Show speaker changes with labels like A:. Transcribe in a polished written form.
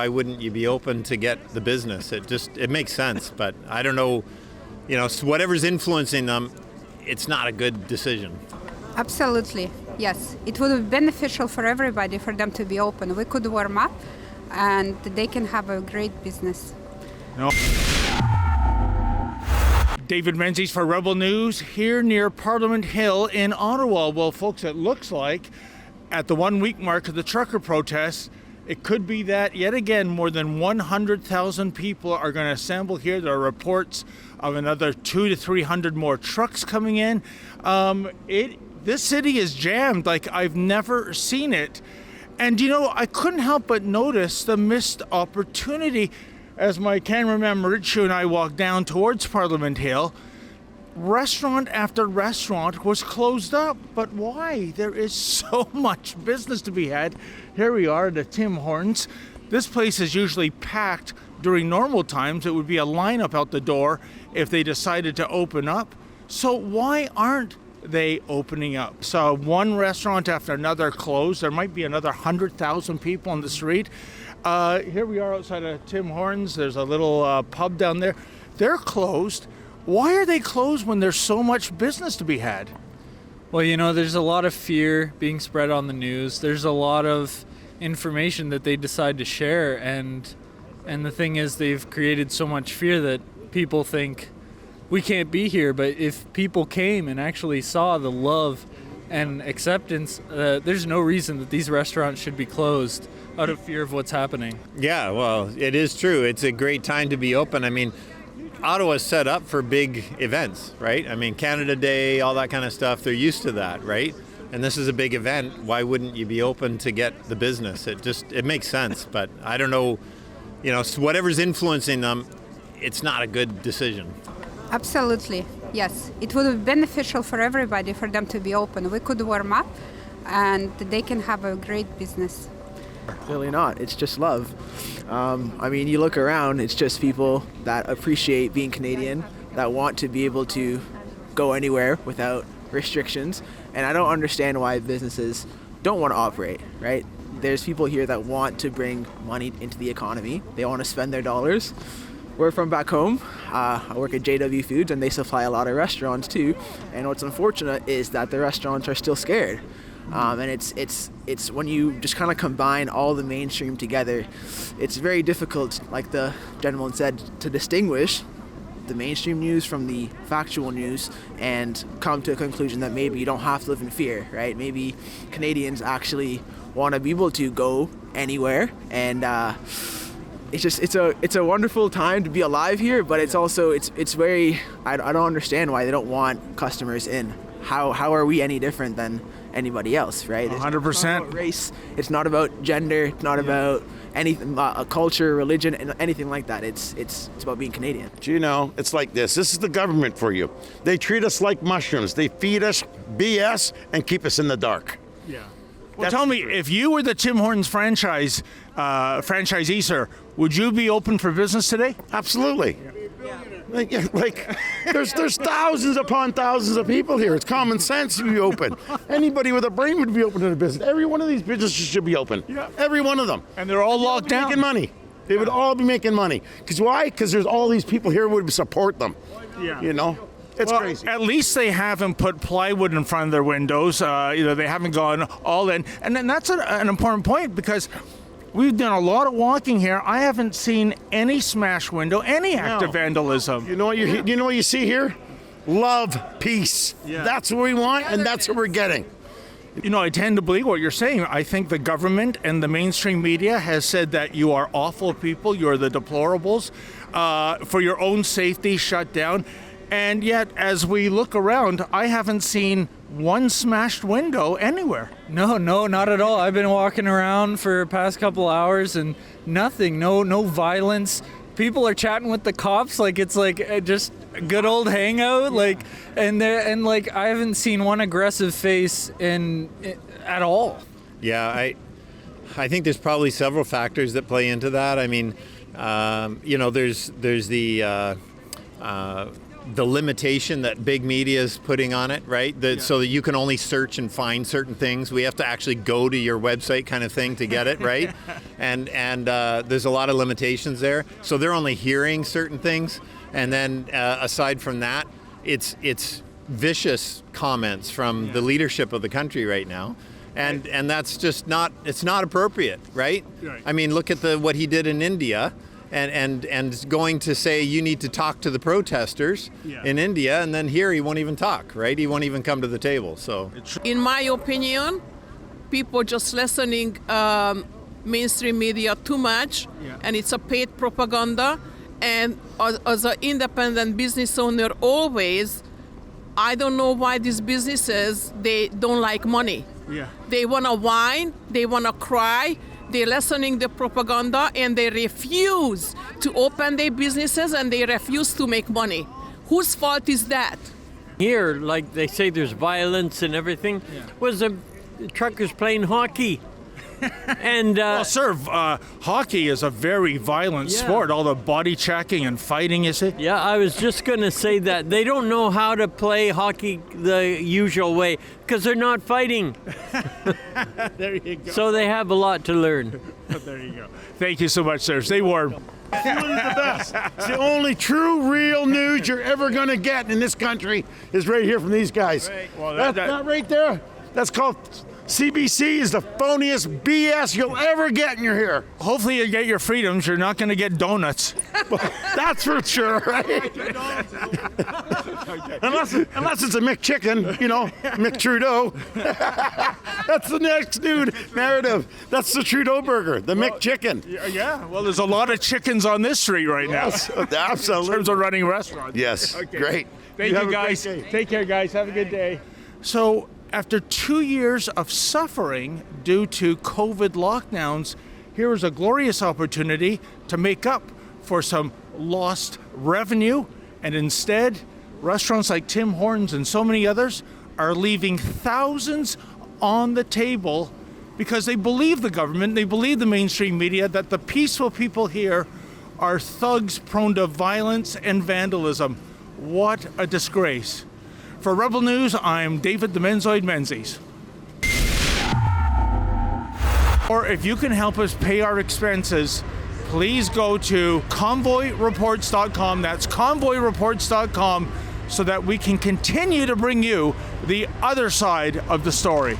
A: why wouldn't you be open to get the business? It makes sense, but I don't know, whatever's influencing them, it's not a good decision.
B: Absolutely, yes. It would be beneficial for everybody for them to be open. We could warm up and they can have a great business.
C: No. David Menzies for Rebel News here near Parliament Hill in Ottawa. Well, folks, it looks like at the 1 week mark of the trucker protests, it could be that yet again more than 100,000 people are going to assemble here. There are reports of another 200 to 300 more trucks coming in. This city is jammed like I've never seen it. And I couldn't help but notice the missed opportunity as my cameraman Mauricio and I walked down towards Parliament Hill. Restaurant after restaurant was closed up. But why? There is so much business to be had. Here we are at the Tim Hortons. This place is usually packed during normal times. It would be a lineup out the door if they decided to open up. So why aren't they opening up? So one restaurant after another closed. There might be another 100,000 people on the street. Here we are outside of Tim Hortons. There's a little pub down there. They're closed. Why are they closed when there's so much business to be had?
D: Well, there's a lot of fear being spread on the news. There's a lot of information that they decide to share, and the thing is they've created so much fear that people think we can't be here. But if people came and actually saw the love and acceptance, there's no reason that these restaurants should be closed out of fear of what's happening.
A: Yeah, well, it is true. It's a great time to be open. I mean, Ottawa's set up for big events, right? I mean, Canada Day, all that kind of stuff, they're used to that, right? And this is a big event. Why wouldn't you be open to get the business? It makes sense, but I don't know, whatever's influencing them, it's not a good decision.
B: Absolutely, yes. It would be beneficial for everybody for them to be open. We could warm up and they can have a great business.
E: Clearly not. It's just love. You look around, it's just people that appreciate being Canadian, that want to be able to go anywhere without restrictions. And I don't understand why businesses don't want to operate, right? There's people here that want to bring money into the economy. They want to spend their dollars. We're from back home. I work at JW Foods, and they supply a lot of restaurants too. And what's unfortunate is that the restaurants are still scared. And it's when you just kind of combine all the mainstream together, it's very difficult, like the gentleman said, to distinguish the mainstream news from the factual news and come to a conclusion that maybe you don't have to live in fear, right? Maybe Canadians actually want to be able to go anywhere, and it's a wonderful time to be alive here, but it's also it's very I don't understand why they don't want customers in. How are we any different than anybody else, right?
C: 100%.
E: It's not about race. It's not about gender. It's not about anything, culture, religion, and anything like that. It's about being Canadian.
F: It's like this. This is the government for you. They treat us like mushrooms. They feed us BS and keep us in the dark.
C: Yeah. Well, tell me, if you were the Tim Hortons franchisee, sir, would you be open for business today?
F: Absolutely. Like there's thousands upon thousands of people here. It's common sense to be open. Anybody with a brain would be open to the business. Every one of these businesses should be open.
C: Yeah.
F: Every one of them.
C: And they're all locked down.
F: Making money. They would all be making money. Because why? Because there's all these people here who would support them.
C: Yeah.
F: It's crazy.
C: At least they haven't put plywood in front of their windows. They haven't gone all in. And then that's an important point, because we've done a lot of walking here. I haven't seen any smash window, any act of vandalism.
F: You know what you see here? Love, peace.
C: Yeah.
F: That's what we want, and that's what we're getting.
C: I tend to believe what you're saying. I think the government and the mainstream media has said that you are awful people, you're the deplorables, for your own safety, shut down. And yet, as we look around, I haven't seen one smashed window anywhere.
D: No, not at all. I've been walking around for the past couple hours and nothing, no violence. People are chatting with the cops like it's like just a good old hangout, and I haven't seen one aggressive face at all.
A: Yeah, I think there's probably several factors that play into that. I mean, there's the the limitation that big media is putting on it, right? So that you can only search and find certain things. We have to actually go to your website kind of thing to get it, right? and there's a lot of limitations there. So they're only hearing certain things. And then aside from that, it's vicious comments from the leadership of the country right now. And that's just not appropriate, right? I mean, look at what he did in India. And going to say you need to talk to the protesters in India, and then here he won't even talk, right? He won't even come to the table. So,
G: in my opinion, people just listening mainstream media too much, and it's a paid propaganda. And as an independent business owner, always, I don't know why these businesses, they don't like money. They want to whine, they want to cry. They're listening to propaganda and they refuse to open their businesses and they refuse to make money. Whose fault is that?
H: Here, like they say there's violence and everything, was the truckers playing hockey. And
C: well, sir, hockey is a very violent sport. All the body checking and fighting, you see?
H: Yeah, I was just going to say that. They don't know how to play hockey the usual way because they're not fighting.
C: There you go.
H: So they have a lot to learn.
C: There you go. Thank you so much, sir. Stay warm.
F: It's the best. It's the only true, real news you're ever going to get in this country is right here from these guys.
C: Right. Well,
F: that right there, that's called... CBC is the phoniest BS you'll ever get in your hair.
C: Hopefully you get your freedoms. You're not going to get donuts.
F: That's for sure, right? Unless it's a McChicken, Mick Trudeau. That's the next new narrative. That's the Trudeau burger, the McChicken.
C: Yeah, well, there's a lot of chickens on this street right now.
F: Yes,
C: In
F: absolutely.
C: terms of running restaurants.
F: Yes,
C: Okay.
F: great.
C: Thank you, guys. Take care, guys. Have a good day. So, after 2 years of suffering due to COVID lockdowns, here is a glorious opportunity to make up for some lost revenue. And instead, restaurants like Tim Hortons and so many others are leaving thousands on the table because they believe the government, they believe the mainstream media that the peaceful people here are thugs prone to violence and vandalism. What a disgrace. For Rebel News, I'm David the Menzoid Menzies. Or if you can help us pay our expenses, please go to convoyreports.com. That's convoyreports.com so that we can continue to bring you the other side of the story.